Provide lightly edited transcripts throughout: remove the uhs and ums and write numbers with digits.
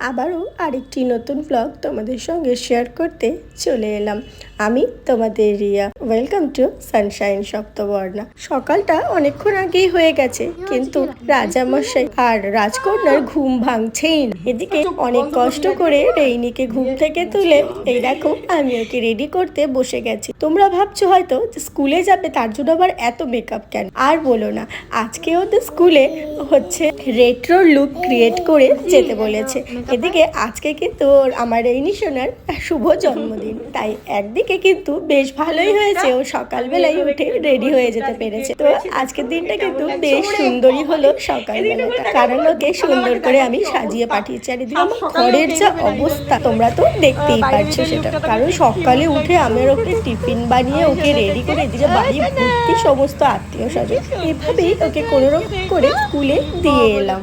আবারও আরেকটি নতুন ব্লগ তোমাদের সঙ্গে শেয়ার করতে চলে এলাম। আমি তোমাদের Riya. Welcome to sunshine Saptaborna. সকালটা অনেকক্ষণ আগেই হয়ে গেছে, কিন্তু রাজামশাই আর রাজকন্যার ঘুম ভাঙছেই না। এদিকে অনেক কষ্ট করে রেইনিকে ঘুম থেকে তুলে এই দেখো আমি ওকে রেডি করতে বসে গেছি। তোমরা ভাবছো হয়তো স্কুলে যাবে, তার জন্য আবার এত মেকআপ কেন? আর বলো না, আজকে ওদের স্কুলে হচ্ছে রেট্রো লুক ক্রিয়েট করে যেতে বলেছে। এদিকে আজকে কিন্তু আমার রেইনি সোনার শুভ জন্মদিন, তাই একদিকে কিন্তু বেশ ভালোই হয়েছে, ও সকালবেলায় উঠে রেডি হয়ে যেতে পেরেছে। তো আজকের দিনটা কিন্তু বেশ সুন্দরই হলো সকালবেলাটা, কারণ ওকে সুন্দর করে আমি সাজিয়ে পাঠিয়েছি। আর এদিকে আমার ঘরের যা অবস্থা তোমরা তো দেখতেই পাচ্ছো সেটা, কারণ সকালে উঠে আমি ওকে টিফিন বানিয়ে ওকে রেডি করে এদিকে বাড়ি ভর্তি সমস্ত আত্মীয় স্বজন, এভাবেই ওকে কোনোরকম করে স্কুলে দিয়ে এলাম।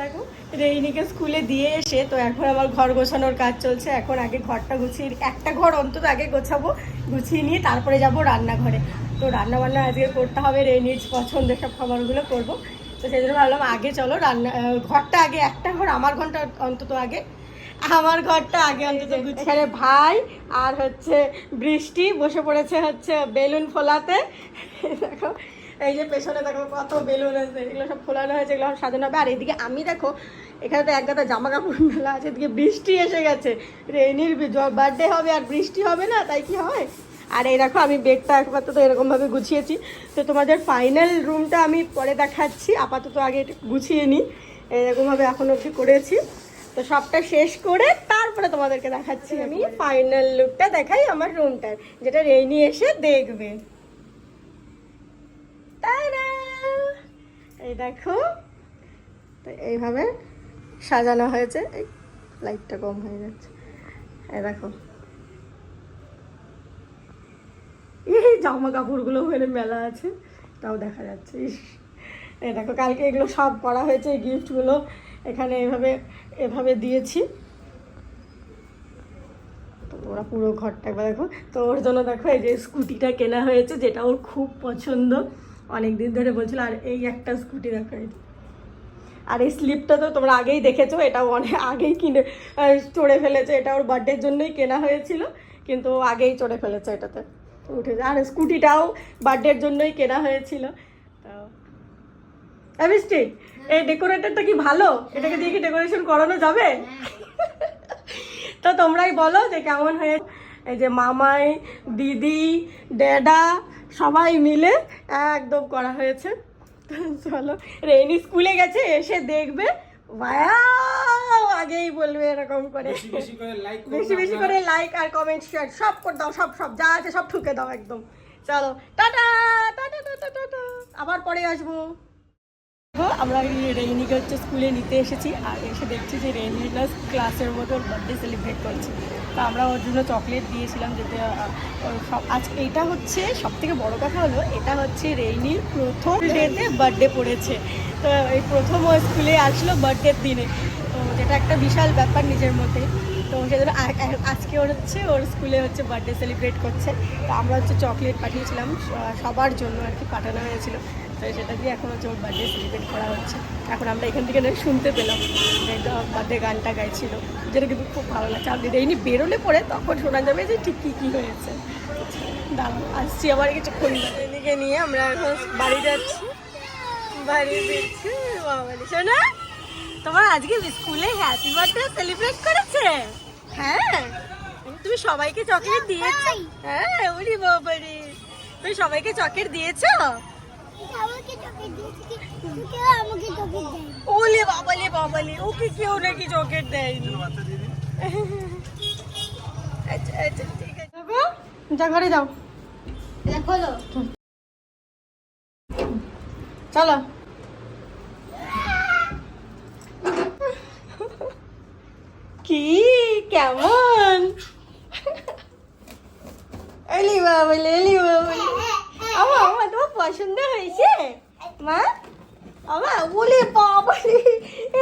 দেখো রেইনিকে স্কুলে দিয়ে এসে তো এখন আমার ঘর গোছানোর কাজ চলছে। এখন আগে ঘরটা গুছিয়ে, একটা ঘর অন্তত আগে গোছাবো, গুছিয়ে নিয়ে তারপরে যাব রান্নাঘরে। তো রান্না বান্না আজকে করতে হবে, রেইনির পছন্দের সব খাবারগুলো করবো। তো সেই জন্য ভাবলাম আগে চলো ঘরটা আগে, একটা ঘর আমার ঘরটা অন্তত আগে, আমার ঘরটা আগে অন্তত। এখানে ভাই আর হচ্ছে বৃষ্টি বসে পড়েছে হচ্ছে বেলুন ফোলাতে। দেখো এই যে পেছনে দেখো কত বেলুন আছে, এগুলো সব ফোলানো হয়েছে, এগুলো সাজানো হবে। আর এদিকে আমি দেখো এখানে তো এক গাদা জামা কাপড় মেলা আছে, এদিকে বৃষ্টি এসে গেছে। রেইনির বার্থডে হবে আর বৃষ্টি হবে না, তাই কি হয়? আর এই দেখো আমি বেডটা আপাতত এরকমভাবে গুছিয়েছি। তো তোমাদের ফাইনাল রুমটা আমি পরে দেখাচ্ছি, আপাতত আগে গুছিয়ে নিই। এরকমভাবে এখন অবধি করেছি, তো সবটা শেষ করে তারপরে তোমাদেরকে দেখাচ্ছি। আমি ফাইনাল লুকটা দেখাই আমার রুমটার, যেটা রেইনি এসে দেখবে। তাই না, এই দেখো তো এইভাবে সাজানো হয়েছে। এই লাইটটা কম হয়ে যাচ্ছে, এই দেখো এই জামা কাপড়গুলো ওখানে মেলা আছে, তাও দেখা যাচ্ছে। এই দেখো কালকে এগুলো সব করা হয়েছে, এই গিফটগুলো এখানে এভাবে এভাবে দিয়েছি। তো ওরা পুরো ঘরটা একবার দেখো। তো ওর জন্য দেখো এই যে স্কুটিটা কেনা হয়েছে, যেটা ওর খুব পছন্দ, অনেক দিন ধরে বলছিল। আর এই একটা স্কুটি দেখো, আর এই স্লিপটা তো তোমরা আগেই দেখেছো, এটাও অনেক আগেই কিনে চড়ে ফেলেছে। এটা ওর বার্থডের জন্যই কেনা হয়েছিল, কিন্তু ও আগেই চড়ে ফেলেছে এটাতে, উঠেছে। আর স্কুটিটাও বার্থডের জন্যই কেনা হয়েছিল। তো বৃষ্টি, এই ডেকোরেটরটা কি ভালো? এটাকে দিয়ে কি ডেকোরেশন করানো যাবে? তো তোমরাই বলো যে কেমন হয়ে। এই যে মামাই, দিদি, ড্যাডা সবাই মিলে একদম করা হয়েছে। চলো, রেইনি স্কুলে গেছে, এসে দেখবে আগেই বলবে এরকম করে, বেশি বেশি করে লাইক আর কমেন্ট শেয়ার সব করে দাও, সব সব যা আছে সব ঠুকে দাও একদম। চলো টাটা টাটা টাটা টাটা, আবার পরে আসবো। আমরা রেইনিকে হচ্ছে স্কুলে নিতে এসেছি, আর এসে দেখছি যে রেইনি প্লাস ক্লাসের মতো বার্থডে সেলিব্রেট করছে। তো আমরা ওর জন্য চকলেট দিয়েছিলাম, যেতে সব আজকে এইটা হচ্ছে সব থেকে বড়ো কথা হলো, এটা হচ্ছে রেইনির প্রথম ডেতে বার্থডে পড়েছে। তো এই প্রথম ও স্কুলে আসলো বার্থডের দিনে, তো যেটা একটা বিশাল ব্যাপার নিজের মধ্যে। তো সেজন্য আজকে ওর হচ্ছে ওর স্কুলে হচ্ছে বার্থডে সেলিব্রেট করছে। তো আমরা হচ্ছে চকলেট পাঠিয়েছিলাম সবার জন্য আর কি, পাঠানো হয়েছিল। তো সেটা দিয়ে এখন হচ্ছে ওর বার্থডে সেলিব্রেট করা হচ্ছে। এখন আমরা এখান থেকে শুনতে পেলাম বার্থডে গানটা গাইছিল, যেটা কিন্তু খুব ভালো লাগছে। আপনি রেইনি বেরোলে পরে তখন শোনা যাবে যে ঠিক কী কী হয়েছে। দাঁড়াও আসছি আবার কিছুক্ষণ। এদিকে নিয়ে আমরা এখন বাড়ি যাচ্ছি, বাড়ি ফিরছি। বাবালি শোনা, তোমার আজকে স্কুলে হ্যাপি বার্থডে সেলিব্রেট করেছে? হ্যাঁ, তুমি সবাইকে চকলেট দিয়েছো? হ্যাঁ, ওরে বাবারে, তুমি সবাইকে চকলেট দিয়েছো? ওলে বাবালে বাবালে, ওকে কেউ নাকি চকলেট দেয়নি। আচ্ছা আচ্ছা ঠিক আছে, যা ঘরে যাও, চলো। কি কেমন? এলি বাবালে, এলি বাবালে, আমার আমার তোমার পছন্দ হয়েছে মা? আমার বলে বাবালে,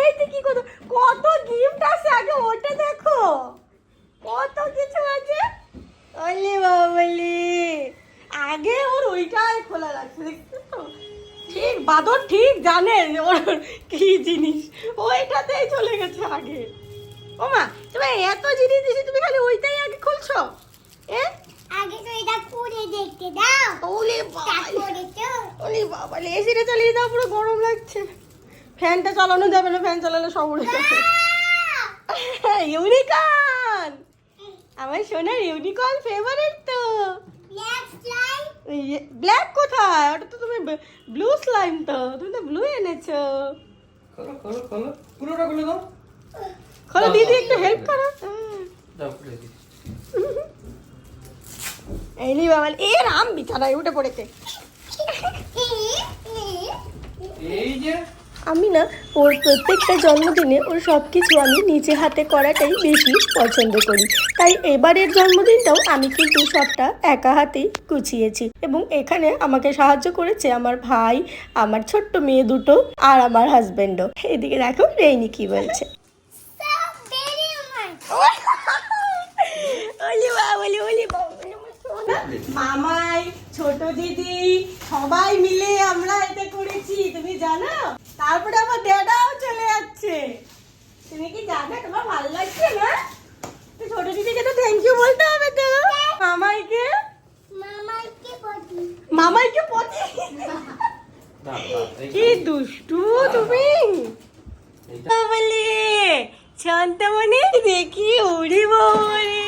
এই তো কি কত কত গিফট আছে, আগে ওটা দেখো, কত কিছু আছে। ওলে বাবালে, আগে ওর ওইটাই খোলা লাগছে, দেখছো তো? ঠিক বাদর ঠিক জানে ওর কি জিনিস, ওইটাতেই চলে গেছে আগে। ও মা, তুমি এত জিনিস দিছি, তুমি খালি ওইটাই আগে খুলছো? আগে তো এটা খুলে দেখতে দাও। ওলে বাবা, তারপরে তো ওলে বাবা, এসিটা চালিয়ে দাও, পুরো গরম লাগছে। ফ্যানটা চালানো যাবে না, ফ্যান চালালে সব উড়ে যাবে। ইউনিকর্ন, আমার সোনার ইউনিকর্ন ফেভারিট তো। Black slime. ব্ল্যাক কোথায়? ওটা তো তুমি ব্লু স্লাইম, তো তুমি তো ব্লু এনেছো। খোলো খোলো খোলো, পুরোটা খুলে দাও। খোলো দিদি, একটু হেল্প করো। দাও খুলে দিই। এই নি বাবা, এ রাম বিছানায় উঠে পড়েছে। এই যে আমি না ওর প্রত্যেকটা জন্মদিনে ওর সব কিছু আমি নিজে হাতে করাটাই বেশি পছন্দ করি। তাই এবারের জন্মদিনটাও আমি কিন্তু সবটা একা হাতেই গুছিয়েছি, এবং এখানে আমাকে সাহায্য করেছে আমার ভাই, আমার ছোট্ট মেয়ে দুটো, আর আমার হাজবেন্ডও। এদিকে দেখো রেইনি কি বলছে। মামাই, ছোট দিদি, সবাই মিলে আমরা এটা করেছি, তুমি জানো? তারপরে আমার ড্যাডাও চলে যাচ্ছে। তুমি কি জানো? তোমার ভালো লাগছে না? তো ছোট দিদিকে তো থ্যাংক ইউ বলতে হবে তো। মামাইকে মামাইকে পটি। কি দুষ্টু তুমি। বলে শান্তমণি দেখি উড়ি বলে।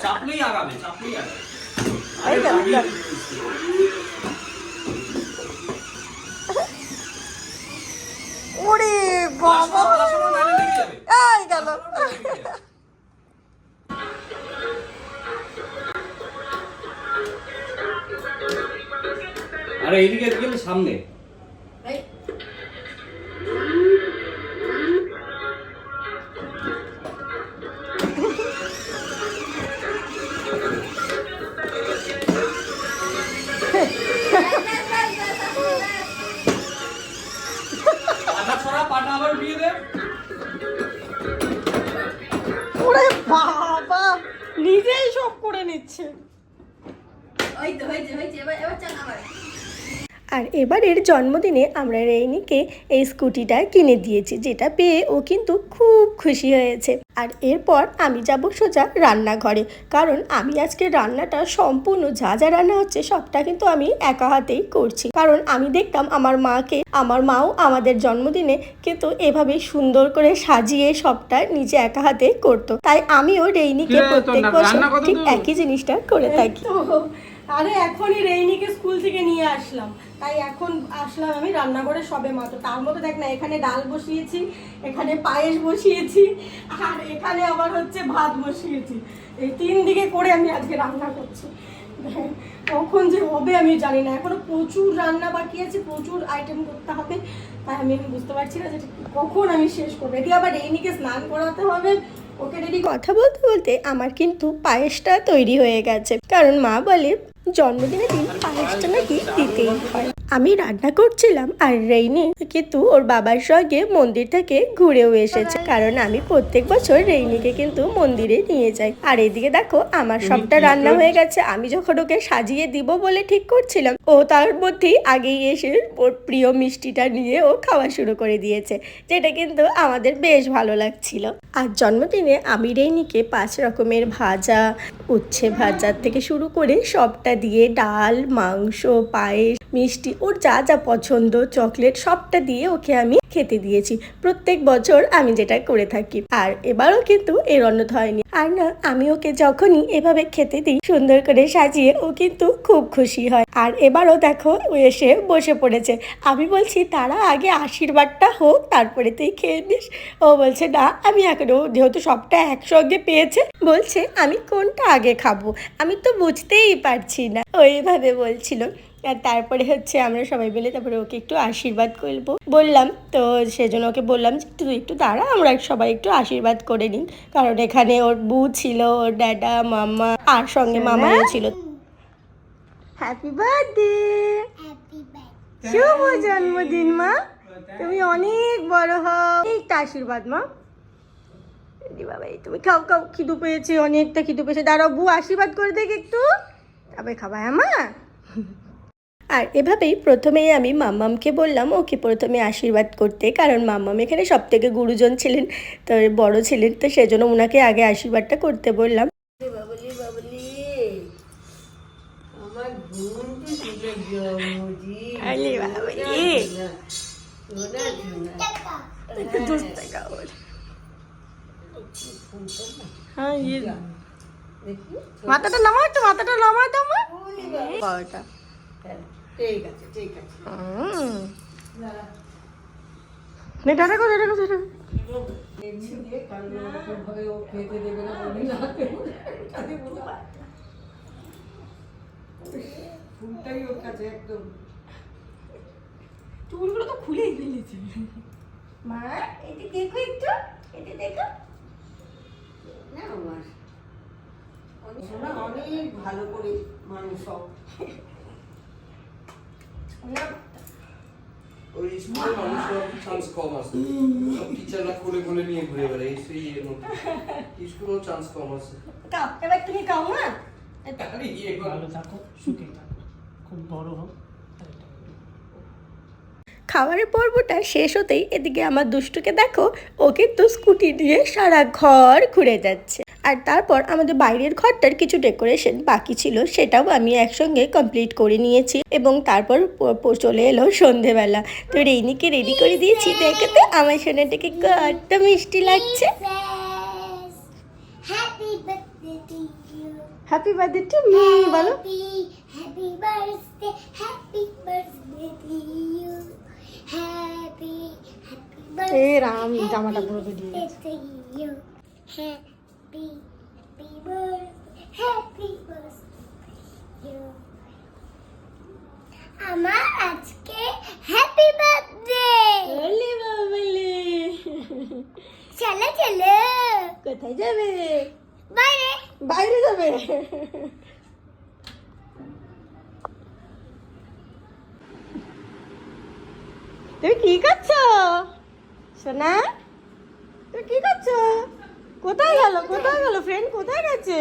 চাপলেই আগাবে, চাপলেই আগাবে। ওরে বাবা, এই গেল। আরে এইদিকে গেলে সামনে। পাটা আবার উঠিয়ে দে। ওরে বাবা, নিজেই সব করে নিচ্ছে। আর এবারের জন্মদিনে আমরা রেইনিকে এই স্কুটিটা কিনে দিয়েছি, যেটা পেয়ে ও কিন্তু খুব খুশি হয়েছে। আর এরপর আমি যাব সোজা রান্নাঘরে, কারণ আমি আজকে রান্নাটা সম্পূর্ণ যা যা রান্না হচ্ছে সবটা কিন্তু আমি একা হাতেই করছি। কারণ আমি দেখতাম আমার মাকে, আমার মাও আমাদের জন্মদিনে কিন্তু এভাবে সুন্দর করে সাজিয়ে সবটা নিজে একা হাতে করতো। তাই আমিও রেইনিকে প্রত্যেক বছর ঠিক একই জিনিসটা করে থাকি। আরে এখনই রেইনিকে স্কুল থেকে নিয়ে আসলাম, তাই এখন আসলাম আমি রান্নাঘরে সবে মাত্র। তার মধ্যে দেখ না, এখানে ডাল বসিয়েছি, এখানে পায়েস বসিয়েছি, আর এখানে আবার হচ্ছে ভাত বসিয়েছি। এই 3 দিকে করে আমি আজকে রান্না করছি। কখন যে হবে আমি জানি না, এখনো প্রচুর রান্না বাকি আছে, প্রচুর আইটেম করতে হবে। তাই আমি বুঝতে পারছি না যে কখন আমি শেষ করবো। এটি আবার রেইনিকে স্নান করাতে হবে, ওকে রেডি। কথা বলতে বলতে আমার কিন্তু পায়েসটা তৈরি হয়ে গেছে, কারণ মা বলে জন্মদিনের দিন পায়েসটা নাকি দিতেই হয়। আমি রান্না করছিলাম আর রেইনি কিন্তু ওর বাবার সঙ্গে মন্দির থেকে ঘুরেও এসেছে, কারণ আমি প্রত্যেক বছর রেইনিকে কিন্তু মন্দিরে নিয়ে যাই। আর এদিকে দেখো আমার সবটা রান্না হয়ে গেছে। আমি যখন ওকে সাজিয়ে দিব বলে ঠিক করছিলাম, ও তার মধ্যেই আগেই এসে ওর প্রিয় মিষ্টিটা নিয়ে ও খাওয়া শুরু করে দিয়েছে, যেটা কিন্তু আমাদের বেশ ভালো লাগছিল। আর জন্মদিনে আমি রেইনিকে 5 রকমের ভাজা, উচ্ছে ভাজার থেকে শুরু করে সবটা দিয়ে ডাল, মাংস, পায়েস, মিষ্টি, ওর যা যা পছন্দ, চকলেট, সবটা দিয়ে ওকে আমি খেতে দিয়েছি। প্রত্যেক বছর আমি যেটা করে থাকি, আর এবারও কিন্তু এর অন্যথা হয়নি। আর না, আমি ওকে যখনই এভাবে খেতে দিই সুন্দর করে সাজিয়ে, ও কিন্তু খুব খুশি হয়। আর এবারও দেখো ও এসে বসে পড়েছে। আমি বলছি তারা আগে আশীর্বাদটা হোক, তারপরে তুই খেয়ে নিস। ও বলছে না, আমি এখনো, যেহেতু সবটা একসঙ্গে পেয়েছে, বলছে আমি কোনটা আগে খাবো, আমি তো বুঝতেই পারছি না, ওইভাবে বলছিল। আর তারপরে হচ্ছে আমরা সবাই মিলে তারপরে ওকে একটু আশীর্বাদ করবো বললাম, তো সেজন্য ওকে বললাম যে তুই একটু দাঁড়া, আমরা সবাই একটু আশীর্বাদ করে নিন। কারণ এখানে ওর বউ ছিল, ওর দাদা, মামা, আর সঙ্গে মামাও ছিল। হ্যাপি বার্থডে, শুভ জন্মদিন মা, তুমি অনেক বড় হও। একটা আশীর্বাদ মা। বাবা, তুমি খাও খাও, খিদু পেয়েছে, অনেকটা খিদু পেয়েছে। দাঁড়াও, বউ আশীর্বাদ করে দেখ একটু, তবে খাবা। হ্যাঁ মা। আর এভাবেই প্রথমেই আমি মাম্মামকে বললাম ওকে প্রথমে আশীর্বাদ করতে, কারণ মাম্মাম এখানে সব থেকে গুরুজন ছিলেন, তো বড় ছিলেন, তো সেজন্য ওনাকে আগে আশীর্বাদটা করতে বললাম। বাবলি বাবলি আমার ঘুমটি চলে জমজি আরে বাবলি সোনা সোনা একটু দুষ্ট গাওয়ার। হ্যাঁ দেখি মাথাটা নামাও, একটু মাথাটা নামাও তো আমার বাবাটা। ঠিক আছে ঠিক আছে নে টাটা করো, টাটা করো। দেখছি দিয়ে কারণ ভাবে ও খেতে দেবে না বলে না ফুলটাই ওর কাছে একদম চুলগুলো তো খুলেই ফেলেছে। মা এটা দেখো, একটু এটা দেখো না আমার সোনা অনেক ভালো করে মানুষ সব ওই স্কুলে মানুষের চান্স কম আছে, সব টিচাররা কোলে কোলে নিয়ে ঘুরে বেড়ায়, এই সেই এর মতো স্কুলেও চান্স কম আছে। কাপ এবার তুমি খাও না। আরে ইয়ে ভালো থাকো, সুখে থাকো, খুব বড় হোক। খাবারের পর্বটা শেষ হতেই এদিকে আমার দুষ্টুকে দেখো, ও কিন্তু স্কুটি দিয়ে সারা ঘর ঘুরে যাচ্ছে। আর তারপর আমাদের বাইরের ঘরটার কিছু ডেকোরেশন বাকি ছিল, সেটাও আমি একসঙ্গে কমপ্লিট করে নিয়েছি এবং তারপর চলে এলো সন্ধেবেলা। তো রেইনিকে রেডি করে দিয়েছি, দেখতে আমার সোনাটাকে কত মিষ্টি লাগছে। Happy birthday to you, happy birthday to me বলো। Happy birthday, happy birthday to you, happy happy এ রাম, জামাটা পুরো বেরিয়ে গেছে। Birthday to you, happy happy birthday, happy birthday you. আমার আজকে হ্যাপি বার্থডে। ওলে বাবালে, চলো চলো, কোথায় যাবে? বাইরে। বাইরে যাবে। তুমি কি করছো সোনা? তুমি কি করছো? কোথায় গেল, কোথায় গেল ফ্রেন্ড, কোথায় গেছে?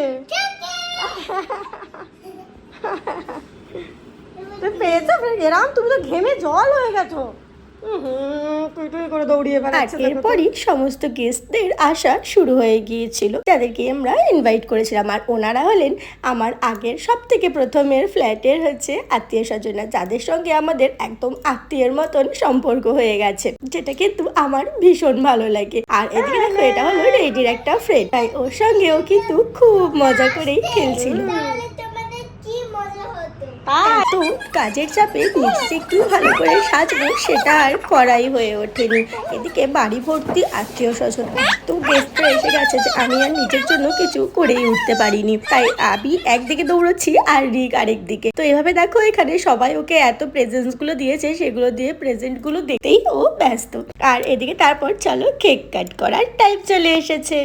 তুমি পেয়েছো ফ্রেন্ড? এরাম তুমি তো ঘেমে জল হয়ে গেছো। এরপরই সমস্ত গেস্টদের আসা শুরু হয়ে গিয়েছিল, যাদেরকে আমরা ইনভাইট করেছিলাম। আর ওনারা হলেন আমার আগের সব থেকে প্রথমের ফ্ল্যাটের আত্মীয় স্বজনা, যাদের সঙ্গে আমাদের একদম আত্মীয়ের মতন সম্পর্ক হয়ে গেছে, যেটা কিন্তু আমার ভীষণ ভালো লাগে। আর এদিকে দেখো, এটা হলো রেডির একটা ফ্রেন্ড, তাই ওর সঙ্গেও কিন্তু খুব মজা করেই খেলছিল। তাহলে তোমাদের কি মজা হতো? তো কাজের চাপে নিজে একটু ভালো করে সাজবো সেটা আর করাই হয়ে ওঠেনি। এদিকে বাড়ি ভর্তি আত্মীয় স্বজন, তো গেস্টরা এসে গেছে যে আমি আর নিজের জন্য কিছু করেই উঠতে পারিনি, তাই আমি একদিকে দৌড়চ্ছি আর রিক আরেক দিকে। তো এভাবে দেখো, এখানে সবাই ওকে এত প্রেজেন্টস গুলো দিয়েছে, সেগুলো দিয়ে প্রেজেন্ট গুলো দেখতেই ও ব্যস্ত। আর এদিকে তারপর চলো কেক কাট করার টাইম চলে এসেছে।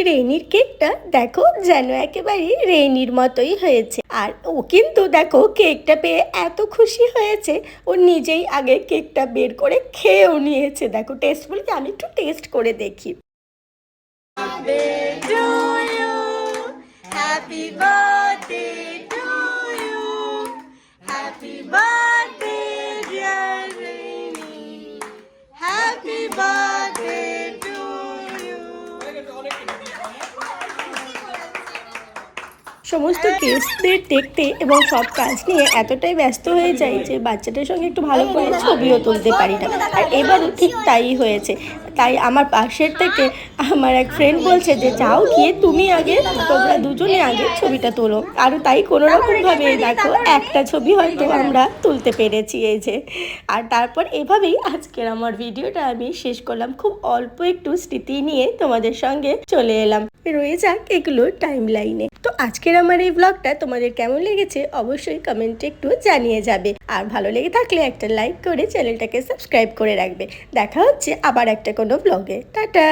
রেইনির কেকটা দেখো যেন একেবারে রেইনির মতোই হয়েছে। আর ও কিন্তু দেখো কেকটা পেয়ে এত খুশি হয়েছে, ও নিজেই আগে কেকটা বের করে খেয়েও নিয়েছে। দেখো টেস্ট বলতে, আমি একটু টেস্ট করে দেখি। Happy birthday to you, happy birthday dear Rainy, happy birthday to you. সমস্ত গেস্টদের দেখতে এবং সব কাজ নিয়ে এতটাই ব্যস্ত হয়ে যাই যে বাচ্চাটার সঙ্গে একটু ভালো করে ছবিও তুলতে পারি না। আর এবারও ঠিক তাই হয়েছে। তাই আমার পাশের থেকে আমার এক ফ্রেন্ড বলছে যে যাও গিয়ে তুমি আগে, তোমরা দুজনে আগে ছবিটা তোলো। আর তাই কোনো রকমভাবে দেখো একটা ছবি হয়তো আমরা তুলতে পেরেছি এই যে। আর তারপর এভাবেই আজকের আমার ভিডিওটা আমি শেষ করলাম। খুব অল্প একটু স্মৃতি নিয়ে তোমাদের সঙ্গে চলে এলাম, রয়ে যাক এগুলো টাইম লাইনে। তো আজকের আমার এই ব্লগটা তোমাদের কেমন লেগেছে অবশ্যই কমেন্টে একটু জানিয়ে যাবে। আর ভালো লেগে থাকলে একটা লাইক করে চ্যানেলটাকে সাবস্ক্রাইব করে রাখবে। দেখা হচ্ছে আবার একটা কোনো ব্লগে। টাটা।